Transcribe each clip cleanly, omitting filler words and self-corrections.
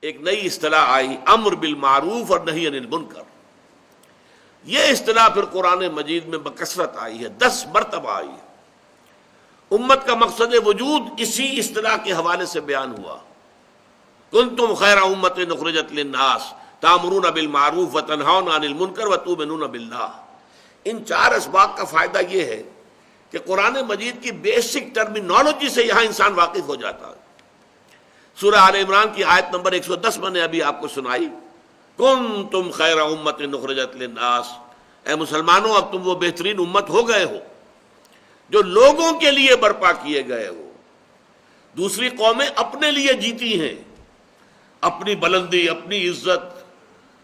ایک نئی اصطلاح آئی، امر بالمعروف اور نہی عن المنکر. یہ اصطلاح پھر قرآن مجید میں بکثرت آئی ہے، 10 مرتبہ آئی ہے. امت کا مقصد وجود اسی اصطلاح کے حوالے سے بیان ہوا. کنتم خیر امت اخرجت للناس تأمرون بالمعروف وتنہون عن المنکر وتؤمنون باللہ. ان 4 اسباق کا فائدہ یہ ہے کہ قرآن مجید کی بیسک ٹرمینالوجی سے یہاں انسان واقف ہو جاتا ہے. سورہ آل عمران کی آیت نمبر 110 میں نے ابھی آپ کو سنائی، کنتم خیر امت اخرجت للناس، اے مسلمانوں اب تم وہ بہترین امت ہو گئے ہو جو لوگوں کے لیے برپا کیے گئے ہو. دوسری قومیں اپنے لیے جیتی ہیں، اپنی بلندی، اپنی عزت،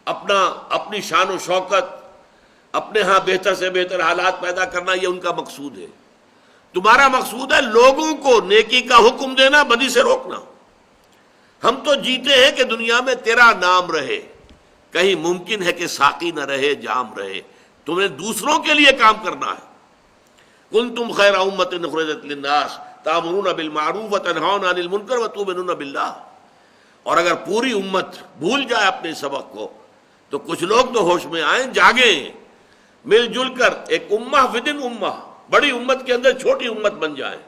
اپنی شان و شوکت، اپنے ہاں بہتر سے بہتر حالات پیدا کرنا، یہ ان کا مقصود ہے. تمہارا مقصود ہے لوگوں کو نیکی کا حکم دینا، بدی سے روکنا. ہم تو جیتے ہیں کہ دنیا میں تیرا نام رہے، کہیں ممکن ہے کہ ساقی نہ رہے، جام رہے. تمہیں دوسروں کے لیے کام کرنا ہے. کنتم خیر امت اخرجت للناس تأمرون بالمعروف وتنہون عن المنکر وتؤمنون باللہ. اور اگر پوری امت بھول جائے اپنے سبق کو تو کچھ لوگ تو ہوش میں آئیں، جاگیں، مل جل کر ایک امہ ودن امہ، بڑی امت کے اندر چھوٹی امت بن جائیں.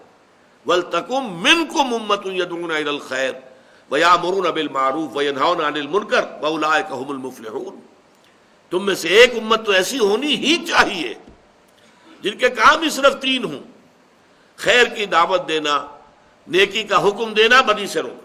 وَلْتَكُن مِّنكُمْ أُمَّةٌ يَدْعُونَ إِلَى الْخَيْرِ وَيَأْمُرُونَ بِالْمَعْرُوفِ وَيَنْهَوْنَ عَنِ الْمُنكَرِ وَأُولَٰئِكَ هُمُ الْمُفْلِحُونَ. تم میں سے ایک امت تو ایسی ہونی ہی چاہیے جن کے کام ہی صرف 3 ہوں: خیر کی دعوت دینا، نیکی کا حکم دینا، بدی سے روکنا.